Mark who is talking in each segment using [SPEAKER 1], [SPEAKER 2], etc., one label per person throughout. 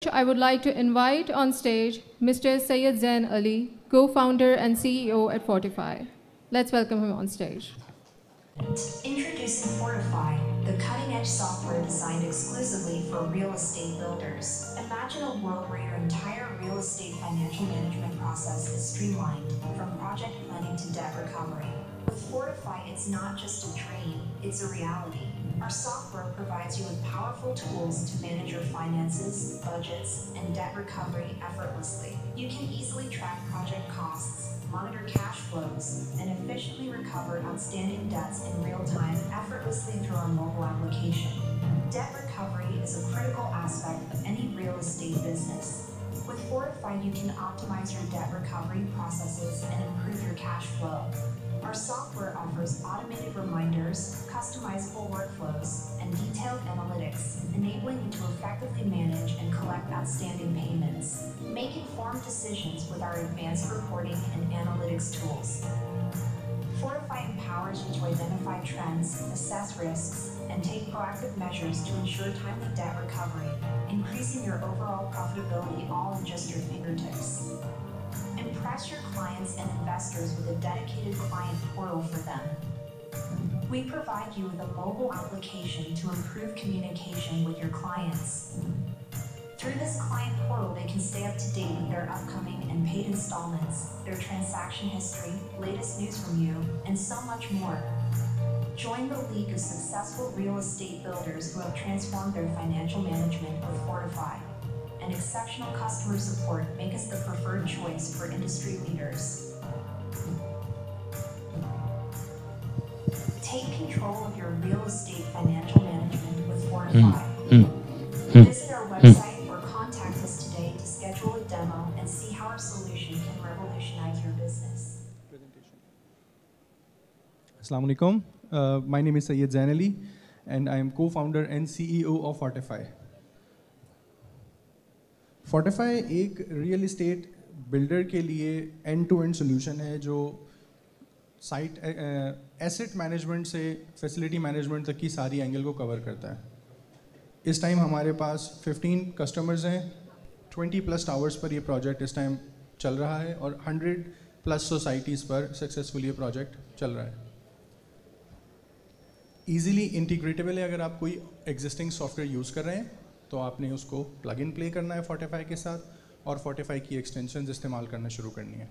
[SPEAKER 1] I would like to invite on stage Mr. Syed Zain Ali, co-founder and CEO at Fortify. Let's welcome him on stage.
[SPEAKER 2] Introducing Fortify, the cutting-edge software designed exclusively for real estate builders. Imagine a world where your entire real estate financial management process is streamlined, from project planning to debt recovery. With Fortify, it's not just a dream, it's a reality. Our software provides you with powerful tools to manage your finances, budgets, and debt recovery effortlessly. You can easily track project costs, monitor cash flows, and efficiently recover outstanding debts in real time effortlessly through our mobile application. Debt recovery is a critical aspect of any real estate business. With Fortify, you can optimize your debt recovery processes and improve your cash flow. Our software offers automated reminders, customizable workflows, and detailed analytics, enabling you to effectively manage and collect outstanding payments. Make informed decisions with our advanced reporting and analytics tools. Fortify empowers you to identify trends, assess risks, and take proactive measures to ensure timely debt recovery, increasing your overall profitability all in just your fingertips. Impress your clients and investors with a dedicated client portal for them. We provide you with a mobile application to improve communication with your clients. Through this client portal, they can stay up to date with their upcoming and paid installments, their transaction history, latest news from you, and so much more. Join the league of successful real estate builders who have transformed their financial management with Fortify. And exceptional customer support make us the preferred choice for industry leaders. Take control of your real estate financial management with Fortify. Visit our website or contact us today to schedule a demo and see how our solution can revolutionize your business.
[SPEAKER 3] Assalamu alaikum. My name is Syed Zain Ali, and I am co-founder and CEO of Fortify. Fortify एक real estate builder के लिए and to and solution है जो site asset management से facility management तक की सारी angle को कवर करता है. इस टाइम हमारे पास 15 कस्टमर्स हैं, 20+ टावर्स पर ये प्रोजेक्ट इस टाइम चल रहा है और 100+ सोसाइटीज़ पर सक्सेसफुली ये प्रोजेक्ट चल रहा है. ईजिली इंटीग्रेटेबल है. अगर आप कोई एग्जिस्टिंग सॉफ्टवेयर यूज़ कर रहे हैं तो आपने उसको प्लग इन प्ले करना है फोर्टिफाई के साथ और फोर्टिफाई की एक्सटेंशंस इस्तेमाल करना शुरू करनी है.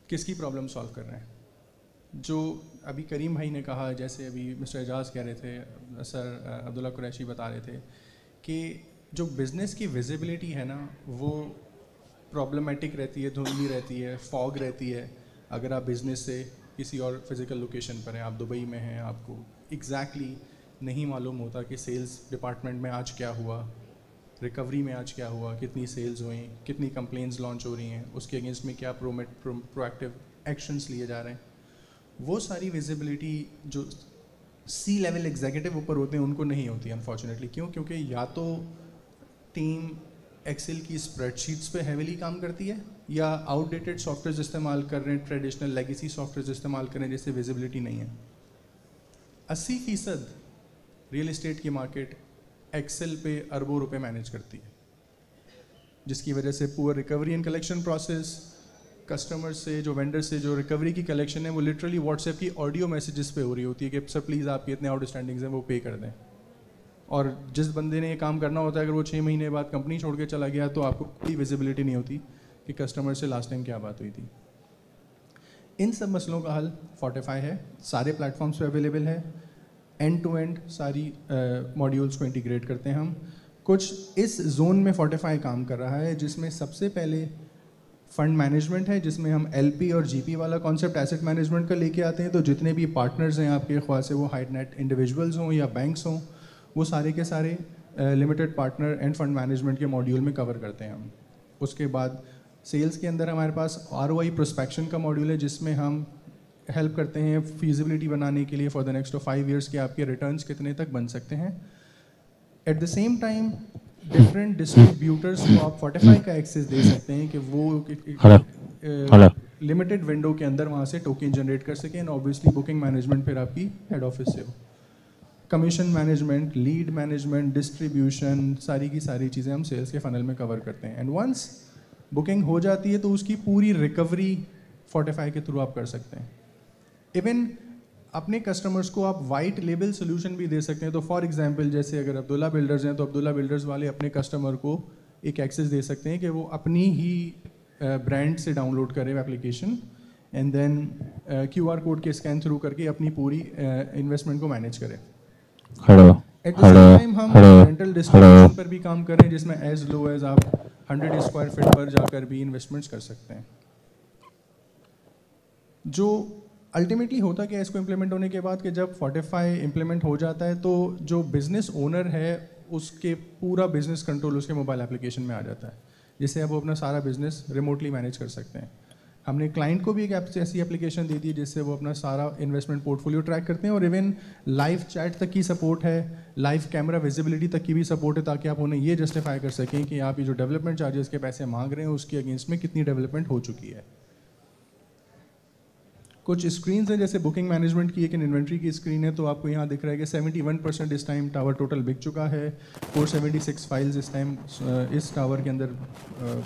[SPEAKER 3] किसकी प्रॉब्लम सॉल्व कर रहे हैं? जो अभी करीम भाई ने कहा, जैसे अभी मिस्टर एजाज कह रहे थे, सर अब्दुल्ला कुरैशी बता रहे थे कि जो बिज़नेस की विजिबिलिटी है ना वो प्रॉब्लमेटिक रहती है, धुंधली रहती है, फॉग रहती है. अगर आप बिज़नेस से किसी और फिज़िकल लोकेशन पर हैं, आप दुबई में हैं, आपको एग्जैक्टली नहीं मालूम होता कि सेल्स डिपार्टमेंट में आज क्या हुआ, रिकवरी में आज क्या हुआ, कितनी सेल्स हुई, कितनी कंप्लेंट्स लॉन्च हो रही हैं, उसके अगेंस्ट में क्या प्रोएक्टिव एक्शंस लिए जा रहे हैं. वो सारी विजिबिलिटी जो सी लेवल एग्जीक्यूटिव ऊपर होते हैं उनको नहीं होती अनफॉर्चुनेटली. क्यों? क्योंकि या तो टीम एक्सेल की स्प्रेडशीट्स पे हेविली काम करती है या आउटडेटेड सॉफ्टवेयर इस्तेमाल कर रहे हैं, ट्रेडिशनल लेगेसी सॉफ्टवेयर इस्तेमाल कर रहे हैं जिससे विजिबिलिटी नहीं है. 80% रियल इस्टेट की मार्केट एक्सेल पे अरबों रुपए मैनेज करती है, जिसकी वजह से poor recovery and collection process, customer से जो वेंडर से जो रिकवरी की कलेक्शन है वो लिटरली व्हाट्सएप की ऑडियो मैसेजेस पे हो रही होती है कि सर प्लीज़ आपके इतने आउटस्टैंडिंग्स हैं वो पे कर दें. और जिस बंदे ने ये काम करना होता है अगर वो 6 महीने बाद कंपनी छोड़ के चला गया तो आपको कोई विजिबिलिटी नहीं होती कि कस्टमर से लास्ट टाइम क्या बात हुई थी. इन सब मसलों का हल फोर्टिफाई है. सारे प्लेटफॉर्म्स पे अवेलेबल है. एंड टू एंड सारी मॉड्यूल्स को इंटीग्रेट करते हैं हम. कुछ इस जोन में फोर्टिफाई काम कर रहा है जिसमें सबसे पहले फंड मैनेजमेंट है, जिसमें हम एलपी और जीपी वाला कॉन्सेप्ट एसेट मैनेजमेंट का लेके आते हैं. तो जितने भी पार्टनर्स हैं आपके, ख्वाह से वो हाई नेट इंडिविजुअल्स हों या बैंक्स हों, वो सारे के सारे limited partner end fund management के मॉड्यूल में कवर करते हैं हम. उसके बाद सेल्स के अंदर हमारे पास ROI प्रोस्पेक्शन का मॉड्यूल है जिसमें हम हेल्प करते हैं फीजिबिलिटी बनाने के लिए फॉर द नेक्स्ट 5 ईयर्स के आपके रिटर्न्स कितने तक बन सकते हैं. Eight the same time different distributors को आप फोर्टिफाई का एक्सेस दे सकते हैं कि वो लिमिटेड विंडो के अंदर वहाँ से टोकन जनरेट कर सकें. एंड ऑब्वियसली बुकिंग मैनेजमेंट फिर आपकी हेड ऑफिस से हो. Commission management, lead management, distribution, सारी की सारी चीज़ें हम सेल्स के फनल में कवर करते हैं। एंड वंस बुकिंग हो जाती है तो उसकी पूरी रिकवरी फोर्टिफाई के थ्रू आप कर सकते हैं। इवन अपने कस्टमर्स को आप वाइट लेबल सोल्यूशन भी दे सकते हैं। तो फॉर एग्जांपल जैसे अगर अब्दुल्ला बिल्डर्स हैं तो अब्दुल्ला बिल्डर्स वाले अपने कस्टमर को एक एक्सेस दे सकते हैं कि वो अपनी ही ब्रांड से डाउनलोड करें application and then QR code के स्कैन थ्रू करके अपनी पूरी इन्वेस्टमेंट को मैनेज करें। एट द सेम टाइम हम रेंटल डिस्ट्रीब्यूशन पर भी काम कर रहे हैं जिसमें एज लो एज आप 100 स्क्वायर फीट पर जाकर भी इन्वेस्टमेंट्स कर सकते हैं। जो अल्टीमेटली होता क्या है इसको इम्प्लीमेंट होने के बाद कि जब फोर्टिफाई इम्प्लीमेंट हो जाता है तो जो बिज़नेस ओनर है उसके पूरा बिजनेस कंट्रोल उसके मोबाइल एप्लीकेशन में आ जाता है, जिससे अब वो अपना सारा बिजनेस रिमोटली मैनेज कर सकते हैं। हमने क्लाइंट को भी एक ऐसी एप्लीकेशन दे दी जिससे वो अपना सारा इन्वेस्टमेंट पोर्टफोलियो ट्रैक करते हैं और इवन लाइव चैट तक की सपोर्ट है, लाइव कैमरा विजिबिलिटी तक की भी सपोर्ट है, ताकि आप उन्हें ये जस्टिफाई कर सकें कि आप ये जो डेवलपमेंट चार्जेस के पैसे मांग रहे हैं उसके अगेंस्ट में कितनी डेवलपमेंट हो चुकी है। कुछ स्क्रीन्स हैं जैसे बुकिंग मैनेजमेंट की एक इन्वेंट्री की स्क्रीन है, तो आपको यहाँ दिख रहा है कि 71% इस टाइम टावर टोटल बिक चुका है। 476 फाइल्स इस टाइम इस टावर के अंदर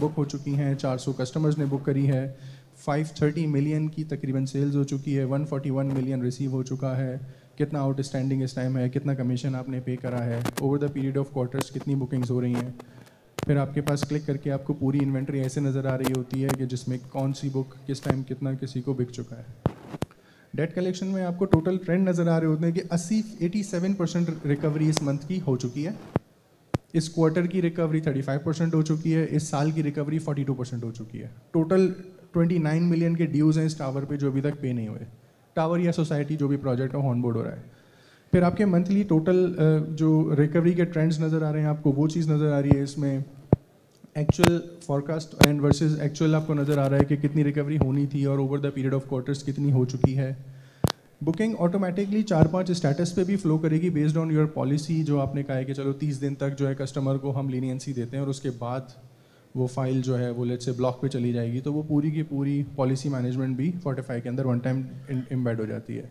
[SPEAKER 3] बुक हो चुकी हैं, 400 कस्टमर्स ने बुक करी है, 530 मिलियन की तकरीबन सेल्स हो चुकी है, 141 मिलियन रिसीव हो चुका है। कितना आउटस्टैंडिंग इस टाइम है, कितना कमीशन आपने पे करा है, over the period of quarters कितनी बुकिंग्स हो रही हैं। फिर आपके पास क्लिक करके आपको पूरी इन्वेंट्री ऐसे नज़र आ रही होती है कि जिसमें कौन सी बुक किस टाइम कितना किसी को बिक चुका है। डेट कलेक्शन में आपको टोटल ट्रेंड नज़र आ रहे होते हैं कि 87% रिकवरी इस मंथ की हो चुकी है, इस क्वार्टर की रिकवरी 35% हो चुकी है, इस साल की रिकवरी 42% हो चुकी है। टोटल 29 मिलियन के ड्यूज़ हैं इस टावर पे जो अभी तक पे नहीं हुए, टावर या सोसाइटी जो भी प्रोजेक्ट का ऑन बोर्ड हो रहा है। फिर आपके मंथली टोटल जो रिकवरी के ट्रेंड्स नज़र आ रहे हैं आपको, वो चीज़ नज़र आ रही है इसमें। Actual forecast and versus actual आपको नज़र आ रहा है कि कितनी रिकवरी होनी थी और over the period of quarters कितनी हो चुकी है। बुकिंग ऑटोमेटिकली 4-5 स्टेटस पे भी फ्लो करेगी बेस्ड ऑन योर पॉलिसी, जो आपने कहा है कि चलो 30 दिन तक जो है कस्टमर को हम लीनियंसी देते हैं और उसके बाद वो फाइल जो है वो लेट्स से ब्लॉक पे चली जाएगी, तो वो पूरी की पूरी पॉलिसी मैनेजमेंट भी फोर्टिफाई के अंदर वन टाइम एम्बेड हो जाती है।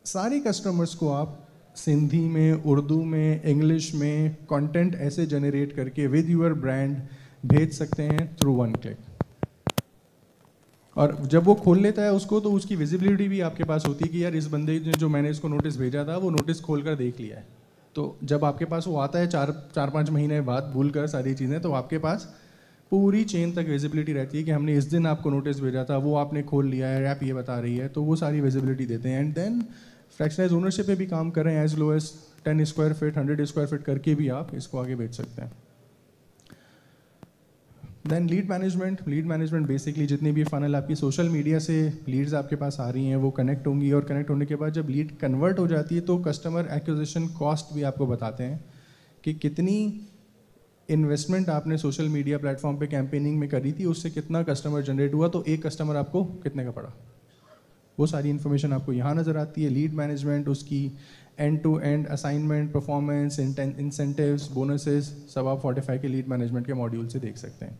[SPEAKER 3] सारे कस्टमर्स को आप सिंधी में, उर्दू में, इंग्लिश में कंटेंट ऐसे जनरेट करके विद यूर ब्रांड भेज सकते हैं थ्रू वन क्लिक। और जब वो खोल लेता है उसको तो उसकी विजिबिलिटी भी आपके पास होती है कि यार इस बंदे ने जो मैंने इसको नोटिस भेजा था वो नोटिस खोल कर देख लिया है। तो जब आपके पास वो आता है 4-5 महीने बाद भूल कर सारी चीज़ें, तो आपके पास पूरी चेन तक विजिबिलिटी रहती है कि हमने इस दिन आपको नोटिस भेजा था, वो आपने खोल लिया है, ऐप ये बता रही है, तो वो सारी विजिबिलिटी देते हैं। एंड देन फ्रैक्शनाइज ओनरशिप पे भी काम कर रहे हैं, as low as 10 square feet 100 square feet करके भी आप इसको आगे बेच सकते हैं। देन लीड मैनेजमेंट बेसिकली जितनी भी फनल आपकी सोशल मीडिया से लीड्स आपके पास आ रही हैं वो कनेक्ट होंगी, और कनेक्ट होने के बाद जब लीड कन्वर्ट हो जाती है तो कस्टमर एक्विजिशन कॉस्ट भी आपको बताते हैं कि कितनी इन्वेस्टमेंट आपने सोशल मीडिया प्लेटफॉर्म पे कैंपेनिंग में करी थी, उससे कितना कस्टमर जनरेट हुआ, तो एक कस्टमर आपको कितने का पड़ा, वो सारी इन्फॉर्मेशन आपको यहाँ नज़र आती है। लीड मैनेजमेंट, उसकी end to end assignment, performance, incentives, bonuses सब आप फोर्टिफाई के लीड मैनेजमेंट के मॉड्यूल से देख सकते हैं।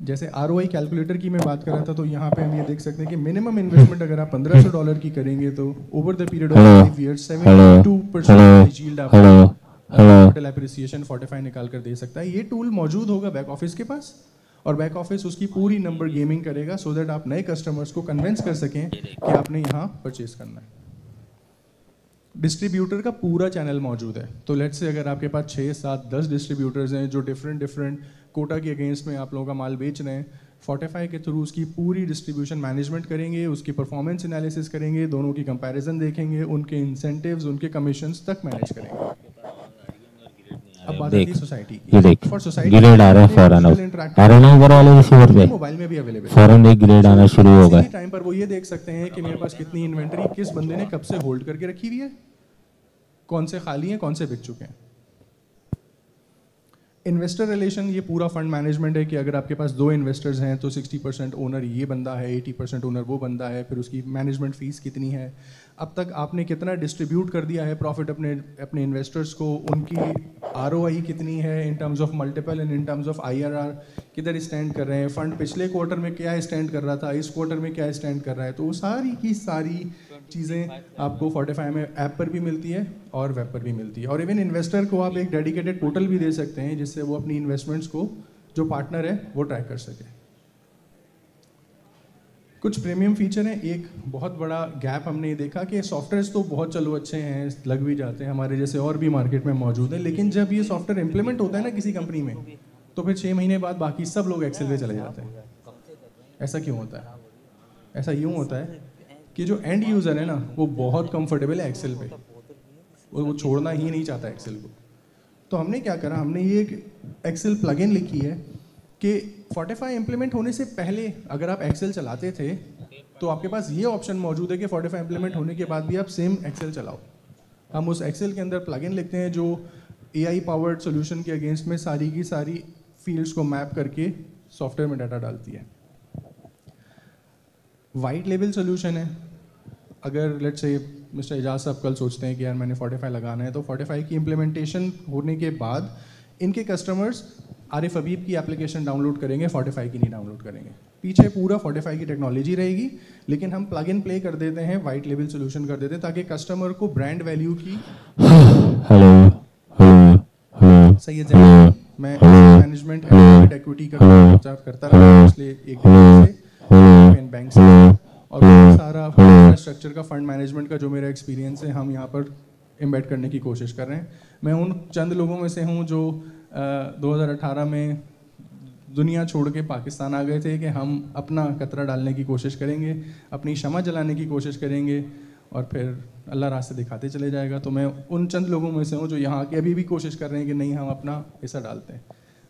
[SPEAKER 3] जैसे ROI कैलकुलेटर की मैं बात कर रहा था, तो यहाँ पे हम ये देख सकते हैं कि मिनिमम इन्वेस्टमेंट अगर आप $1500 की करेंगे तो over the period of 5 years 72% yield आपको टोटल एप्रिसिएशन फोर्टिफाई निकाल कर दे सकता है। ये टूल मौजूद होगा बैक ऑफिस के पास, और बैक ऑफिस उसकी पूरी नंबर गेमिंग करेगा सो दैट आप नए कस्टमर्स को कन्विंस कर सकें कि आपने यहाँ परचेज करना है। डिस्ट्रीब्यूटर का पूरा चैनल मौजूद है, तो लेट्स से अगर आपके पास 6, 7, 10 डिस्ट्रीब्यूटर्स हैं जो डिफरेंट कोटा के अगेंस्ट में आप लोगों का माल बेच रहे हैं, फोर्टिफाई के थ्रू उसकी पूरी डिस्ट्रीब्यूशन मैनेजमेंट करेंगे, उसकी परफॉर्मेंस एनालिसिस करेंगे, दोनों की कंपैरिजन देखेंगे, उनके इंसेंटिव्स, उनके कमीशंस तक मैनेज करेंगे। अब बात आती है सोसाइटी की।
[SPEAKER 4] ये देख
[SPEAKER 3] फॉर सोसाइटी
[SPEAKER 4] ग्रेड आ रहा है फॉरन ऊपर वाले रिसीवर पे
[SPEAKER 3] मोबाइल में भी अवेलेबल
[SPEAKER 4] फॉरन एक ग्रेड आना शुरू हो गया।
[SPEAKER 3] टाइम पर वो ये देख सकते हैं कि मेरे पास कितनी इन्वेंटरी किस बंदे ने कब से होल्ड करके रखी हुई है, कौन से खाली हैं, कौन से बिक चुके हैं। इन्वेस्टर रिलेशन, ये पूरा फंड मैनेजमेंट है कि अगर आपके पास 2 इन्वेस्टर्स हैं तो 60% ओनर ये बंदा है, 80% ओनर वो बंदा है, फिर उसकी मैनेजमेंट फीस कितनी है, अब तक आपने कितना डिस्ट्रीब्यूट कर दिया है प्रॉफिट अपने इन्वेस्टर्स को, उनकी ROI कितनी है in terms of multiple and in terms of IRR किधर स्टैंड कर रहे हैं, फंड पिछले क्वार्टर में क्या स्टैंड कर रहा था, इस क्वार्टर में क्या स्टैंड कर रहा है, तो वो सारी की सारी चीज़ें आपको Fortify में ऐप पर भी मिलती है और वेब पर भी मिलती है। और इवन इन्वेस्टर को आप एक डेडिकेटेड पोर्टल भी दे सकते हैं जिससे वो अपनी इन्वेस्टमेंट्स को जो पार्टनर है वो ट्रैक कर सके। कुछ प्रीमियम फीचर हैं। एक बहुत बड़ा गैप हमने ये देखा कि सॉफ्टवेयर्स तो बहुत चलो अच्छे हैं, लग भी जाते हैं, हमारे जैसे और भी मार्केट में मौजूद है, लेकिन जब ये सॉफ्टवेयर इम्प्लीमेंट होता है ना किसी कंपनी में, तो फिर 6 महीने बाद बाकी सब लोग एक्सेल पे चले जाते हैं। ऐसा क्यों होता है? ऐसा यूँ होता है कि जो एंड यूज़र है ना वो बहुत कंफर्टेबल है एक्सेल पे, वो छोड़ना ही नहीं चाहता एक्सेल को। तो हमने क्या करा, हमने ये एक एक्सेल प्लगइन लिखी है कि Fortify इम्प्लीमेंट होने से पहले अगर आप एक्सेल चलाते थे तो आपके पास ये ऑप्शन मौजूद है कि Fortify इम्प्लीमेंट होने के बाद भी आप सेम एक्सेल चलाओ। हम उस एक्सेल के अंदर प्लगइन लिखते हैं जो AI पावर्ड सोल्यूशन के अगेंस्ट में सारी की सारी फील्ड्स को मैप करके सॉफ्टवेयर में डाटा डालती है। वाइट लेबल सोल्यूशन है। अगर लेट्स से मिस्टर एजाज साहब कल सोचते हैं कि यार मैंने Fortify लगाना है, तो Fortify की इम्प्लीमेंटेशन होने के बाद इनके कस्टमर्स आरिफ हबीब की एप्लीकेशन डाउनलोड करेंगे, Fortify की नहीं डाउनलोड करेंगे। पीछे पूरा Fortify की टेक्नोलॉजी रहेगी, लेकिन हम प्लग इन प्ले कर देते हैं, वाइट लेबल सोल्यूशन कर देते हैं ताकि कस्टमर को ब्रांड वैल्यू की सैयद जैन, मैं मैनेजमेंट एंड इक्विटी का काम करता रहा पिछले एक दिन से बैंक से, और सारा इंफ्रास्ट्रक्चर का फंड मैनेजमेंट का जो मेरा एक्सपीरियंस है हम यहाँ पर एम्बेड करने की कोशिश कर रहे हैं। मैं उन चंद लोगों में से हूँ जो 2018 में दुनिया छोड़ के पाकिस्तान आ गए थे कि हम अपना कतरा डालने की कोशिश करेंगे, अपनी शमा जलाने की कोशिश करेंगे और फिर अल्लाह रास्ते दिखाते चले जाएगा। तो मैं उन चंद लोगों में से हूँ जो यहाँ के अभी भी कोशिश कर रहे हैं कि नहीं हम अपना हिस्सा डालते हैं।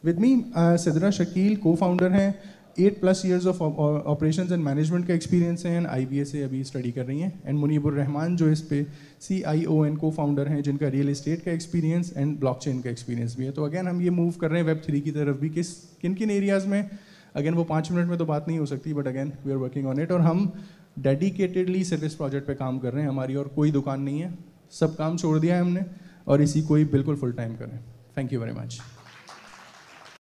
[SPEAKER 3] विद मी सिद्रा शकील को फाउंडर हैं, 8+ years of operations and management का एक्सपीरियंस है, IBA से अभी स्टडी कर रही हैं। एंड मुनीबुर रहमान जो इस पे CIO एंड को फाउंडर हैं, जिनका रियल एस्टेट का एक्सपीरियंस एंड ब्लॉकचेन का एक्सपीरियंस भी है। तो अगेन हम ये मूव कर रहे हैं Web3 की तरफ भी, किन किन एरियाज़ में, अगेन वो 5 मिनट में तो बात नहीं हो सकती, but again we are working on it. और हम डेडिकेटेडली सर्विस प्रोजेक्ट पे काम कर रहे हैं, हमारी और कोई दुकान नहीं है, सब काम छोड़ दिया है हमने और इसी को ही बिल्कुल फुल टाइम कर रहे हैं। Thank you very much.